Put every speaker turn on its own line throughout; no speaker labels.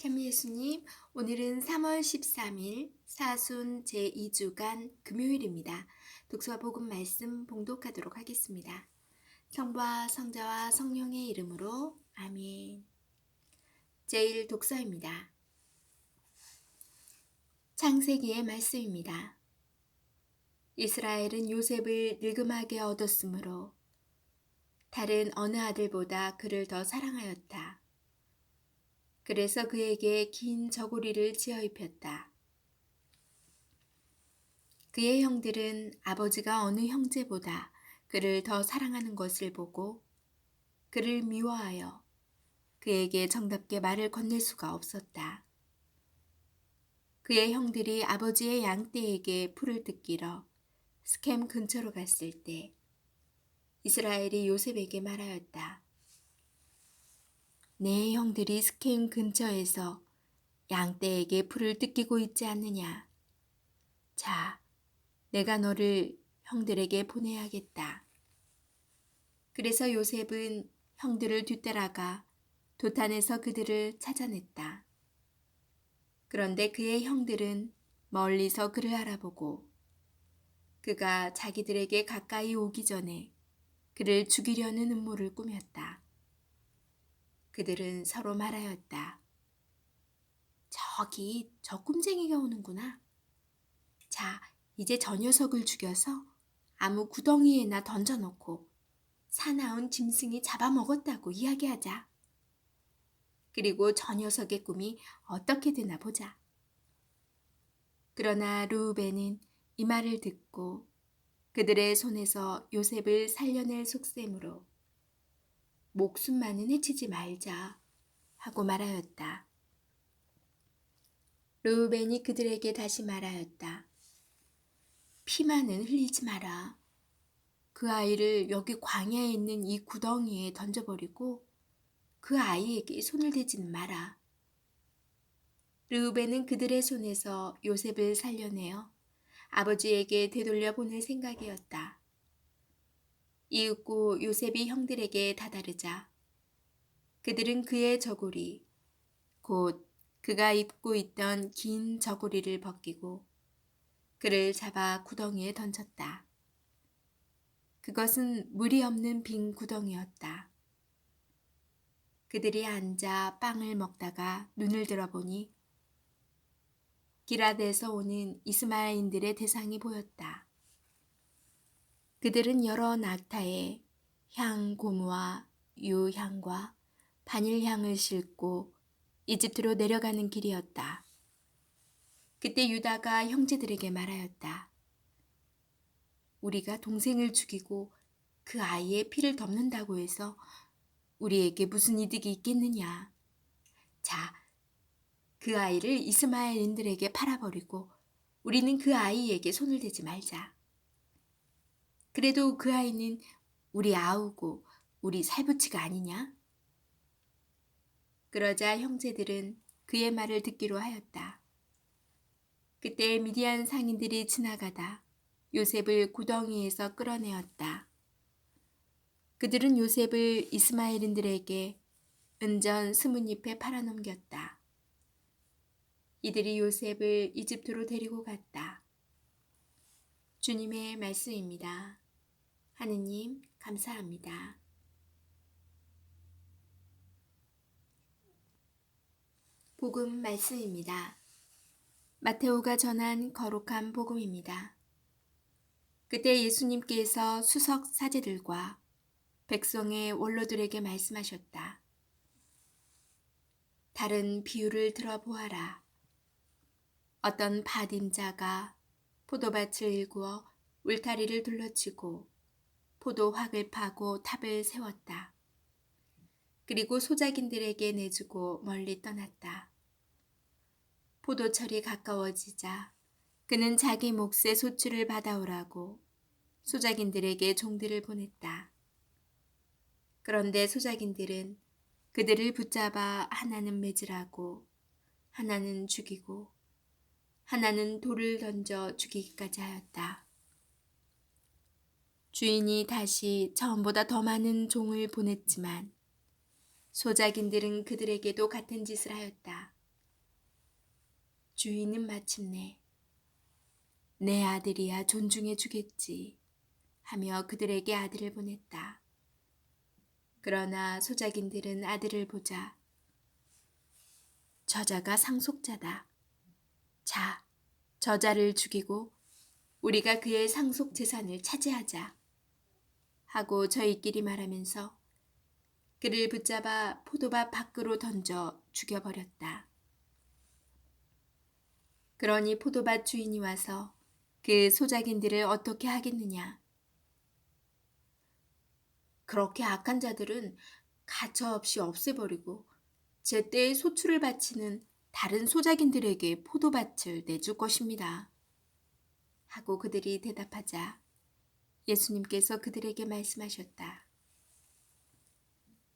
참 예수님, 오늘은 3월 13일 사순 제2주간 금요일입니다. 독서와 복음 말씀 봉독하도록 하겠습니다. 성부와 성자와 성령의 이름으로 아멘. 제1 독서입니다. 창세기의 말씀입니다. 이스라엘은 요셉을 늙음하게 얻었으므로 다른 어느 아들보다 그를 더 사랑하였다. 그래서 그에게 긴 저고리를 지어 입혔다. 그의 형들은 아버지가 어느 형제보다 그를 더 사랑하는 것을 보고 그를 미워하여 그에게 정답게 말을 건넬 수가 없었다. 그의 형들이 아버지의 양떼에게 풀을 뜯기러 스켐 근처로 갔을 때 이스라엘이 요셉에게 말하였다. 내 형들이 스켐 근처에서 양떼에게 풀을 뜯기고 있지 않느냐. 자, 내가 너를 형들에게 보내야겠다. 그래서 요셉은 형들을 뒤따라가 도탄에서 그들을 찾아냈다. 그런데 그의 형들은 멀리서 그를 알아보고 그가 자기들에게 가까이 오기 전에 그를 죽이려는 음모를 꾸몄다. 그들은 서로 말하였다. 저기 저 꼼쟁이가 오는구나. 자, 이제 저 녀석을 죽여서 아무 구덩이에나 던져놓고 사나운 짐승이 잡아먹었다고 이야기하자. 그리고 저 녀석의 꿈이 어떻게 되나 보자. 그러나 르우벤은 이 말을 듣고 그들의 손에서 요셉을 살려낼 속셈으로 목숨만은 해치지 말자 하고 말하였다. 르우벤이 그들에게 다시 말하였다. 피만은 흘리지 마라. 그 아이를 여기 광야에 있는 이 구덩이에 던져버리고 그 아이에게 손을 대지는 마라. 르우벤은 그들의 손에서 요셉을 살려내어 아버지에게 되돌려 보낼 생각이었다. 이윽고 요셉이 형들에게 다다르자 그들은 그의 저고리, 곧 그가 입고 있던 긴 저고리를 벗기고 그를 잡아 구덩이에 던졌다. 그것은 물이 없는 빈 구덩이였다. 그들이 앉아 빵을 먹다가 눈을 들어보니 기럇에서 오는 이스마엘인들의 대상이 보였다. 그들은 여러 낙타에 향 고무와 유향과 바닐향을 싣고 이집트로 내려가는 길이었다. 그때 유다가 형제들에게 말하였다. 우리가 동생을 죽이고 그 아이의 피를 덮는다고 해서 우리에게 무슨 이득이 있겠느냐. 자, 그 아이를 이스마엘인들에게 팔아버리고 우리는 그 아이에게 손을 대지 말자. 그래도 그 아이는 우리 아우고 우리 살부치가 아니냐? 그러자 형제들은 그의 말을 듣기로 하였다. 그때 미디안 상인들이 지나가다 요셉을 구덩이에서 끌어내었다. 그들은 요셉을 이스마엘인들에게 은전 20잎에 팔아넘겼다. 이들이 요셉을 이집트로 데리고 갔다. 주님의 말씀입니다. 하느님 감사합니다. 복음 말씀입니다. 마테오가 전한 거룩한 복음입니다. 그때 예수님께서 수석 사제들과 백성의 원로들에게 말씀하셨다. 다른 비유를 들어보아라. 어떤 밭임자가 포도밭을 일구어 울타리를 둘러치고 포도확을 파고 탑을 세웠다. 그리고 소작인들에게 내주고 멀리 떠났다. 포도철이 가까워지자 그는 자기 몫의 소출을 받아오라고 소작인들에게 종들을 보냈다. 그런데 소작인들은 그들을 붙잡아 하나는 매질하고 하나는 죽이고 하나는 돌을 던져 죽이기까지 하였다. 주인이 다시 처음보다 더 많은 종을 보냈지만 소작인들은 그들에게도 같은 짓을 하였다. 주인은 마침내 내 아들이야 존중해 주겠지 하며 그들에게 아들을 보냈다. 그러나 소작인들은 아들을 보자 저자가 상속자다. 자, 저자를 죽이고 우리가 그의 상속 재산을 차지하자 하고 저희끼리 말하면서 그를 붙잡아 포도밭 밖으로 던져 죽여버렸다. 그러니 포도밭 주인이 와서 그 소작인들을 어떻게 하겠느냐. 그렇게 악한 자들은 가차없이 없애버리고 제때에 소출을 바치는 다른 소작인들에게 포도밭을 내줄 것입니다. 하고 그들이 대답하자 예수님께서 그들에게 말씀하셨다.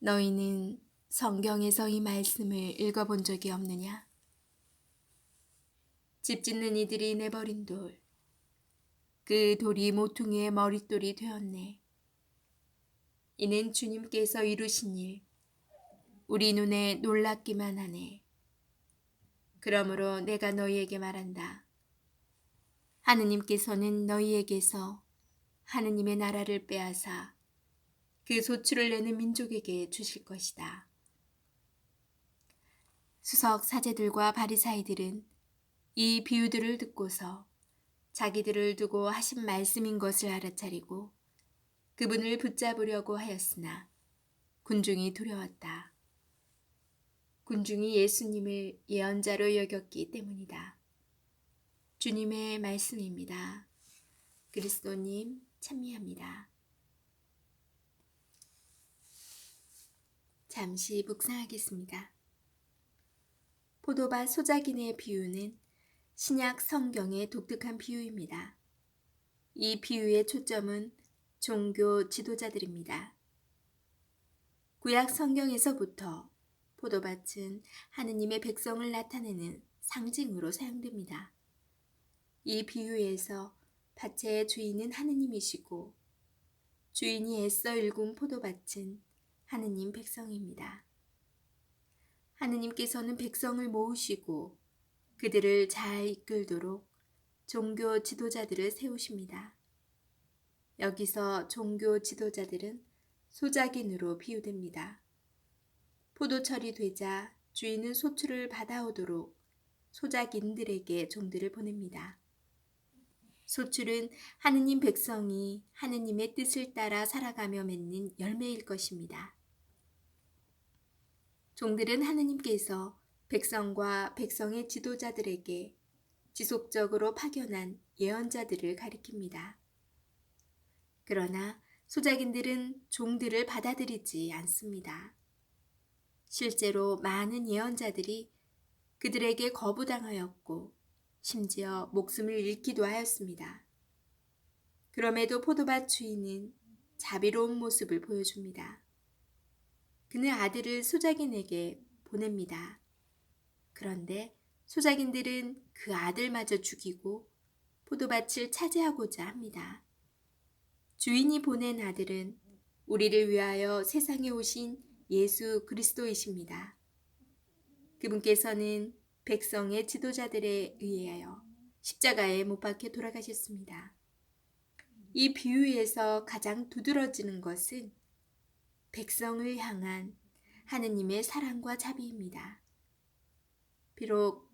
너희는 성경에서 이 말씀을 읽어본 적이 없느냐? 집 짓는 이들이 내버린 돌, 그 돌이 모퉁이의 머릿돌이 되었네. 이는 주님께서 이루신 일, 우리 눈에 놀랍기만 하네. 그러므로 내가 너희에게 말한다. 하느님께서는 너희에게서 하느님의 나라를 빼앗아 그 소출을 내는 민족에게 주실 것이다. 수석 사제들과 바리사이들은 이 비유들을 듣고서 자기들을 두고 하신 말씀인 것을 알아차리고 그분을 붙잡으려고 하였으나 군중이 두려웠다. 군중이 예수님을 예언자로 여겼기 때문이다. 주님의 말씀입니다. 그리스도님 찬미합니다. 잠시 묵상하겠습니다. 포도밭 소작인의 비유는 신약 성경의 독특한 비유입니다. 이 비유의 초점은 종교 지도자들입니다. 구약 성경에서부터 포도밭은 하느님의 백성을 나타내는 상징으로 사용됩니다. 이 비유에서 밭의 주인은 하느님이시고 주인이 애써 일군 포도밭은 하느님 백성입니다. 하느님께서는 백성을 모으시고 그들을 잘 이끌도록 종교 지도자들을 세우십니다. 여기서 종교 지도자들은 소작인으로 비유됩니다. 포도철이 되자 주인은 소출을 받아오도록 소작인들에게 종들을 보냅니다. 소출은 하느님 백성이 하느님의 뜻을 따라 살아가며 맺는 열매일 것입니다. 종들은 하느님께서 백성과 백성의 지도자들에게 지속적으로 파견한 예언자들을 가리킵니다. 그러나 소작인들은 종들을 받아들이지 않습니다. 실제로 많은 예언자들이 그들에게 거부당하였고 심지어 목숨을 잃기도 하였습니다. 그럼에도 포도밭 주인은 자비로운 모습을 보여줍니다. 그는 아들을 소작인에게 보냅니다. 그런데 소작인들은 그 아들마저 죽이고 포도밭을 차지하고자 합니다. 주인이 보낸 아들은 우리를 위하여 세상에 오신 예수 그리스도이십니다. 그분께서는 백성의 지도자들에 의하여 십자가에 못 박혀 돌아가셨습니다. 이 비유에서 가장 두드러지는 것은 백성을 향한 하느님의 사랑과 자비입니다. 비록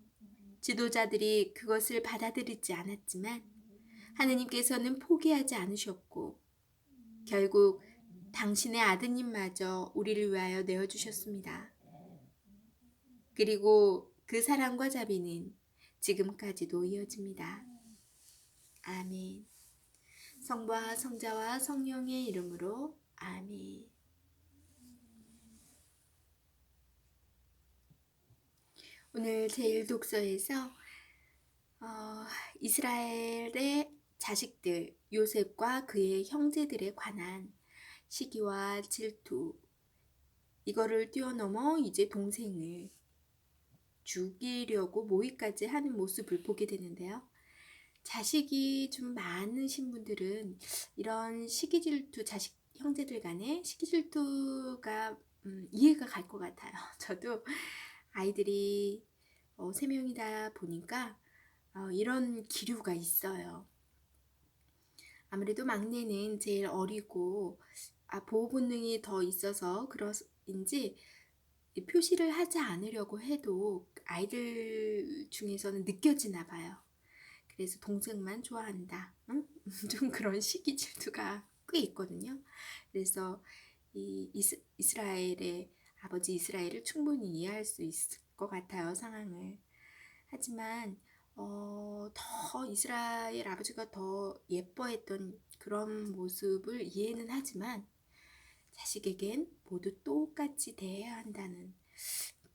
지도자들이 그것을 받아들이지 않았지만 하느님께서는 포기하지 않으셨고 결국 당신의 아드님마저 우리를 위하여 내어주셨습니다. 그리고 그 사랑과 자비는 지금까지도 이어집니다. 아멘. 성부와 성자와 성령의 이름으로 아멘. 오늘 제1독서에서 이스라엘의 자식들 요셉과 그의 형제들에 관한 시기와 질투 이거를 뛰어넘어 이제 동생을 죽이려고 모의까지 하는 모습을 보게 되는데요. 자식이 좀 많으신 분들은 이런 시기 질투, 자식 형제들 간의 시기 질투가 이해가 갈 것 같아요. 저도 아이들이 세 명이다 보니까 이런 기류가 있어요. 아무래도 막내는 제일 어리고 보호 본능이 더 있어서 그런지 표시를 하지 않으려고 해도 아이들 중에서는 느껴지나 봐요. 그래서 동생만 좋아한다. 응? 좀 그런 시기 질투가 꽤 있거든요. 그래서 이 이스라엘의 아버지 이스라엘을 충분히 이해할 수 있을 것 같아요, 상황을. 하지만 더 이스라엘 아버지가 더 예뻐했던 그런 모습을 이해는 하지만 자식에겐 모두 똑같이 대해야 한다는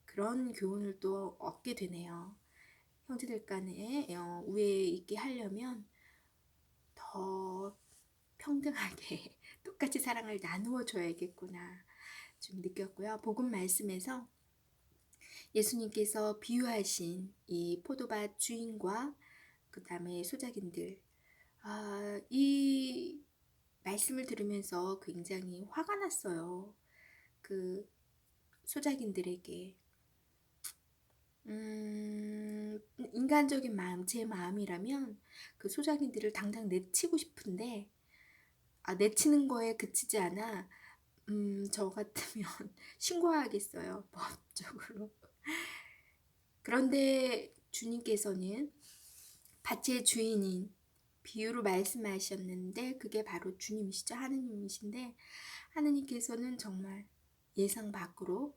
그런 교훈을 또 얻게 되네요. 형제들 간에 우애 있게 하려면 더 평등하게 똑같이 사랑을 나누어 줘야겠구나 좀 느꼈고요. 복음 말씀에서 예수님께서 비유하신 이 포도밭 주인과 그 다음에 소작인들, 이 말씀을 들으면서 굉장히 화가 났어요. 그 소작인들에게. 인간적인 마음, 제 마음이라면 그 소작인들을 당장 내치고 싶은데, 내치는 거에 그치지 않아, 저 같으면 신고하겠어요, 법적으로. 그런데 주님께서는 밭의 주인인 비유로 말씀하셨는데 그게 바로 주님이시죠. 하느님이신데 하느님께서는 정말 예상 밖으로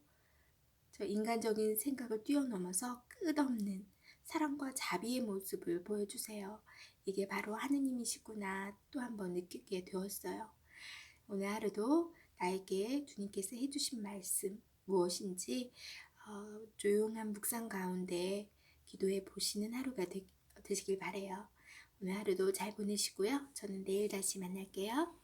저 인간적인 생각을 뛰어넘어서 끝없는 사랑과 자비의 모습을 보여주세요. 이게 바로 하느님이시구나 또 한 번 느끼게 되었어요. 오늘 하루도 나에게 주님께서 해주신 말씀 무엇인지 조용한 묵상 가운데 기도해 보시는 하루가 되시길 바래요. 오늘 하루도 잘 보내시고요. 저는 내일 다시 만날게요.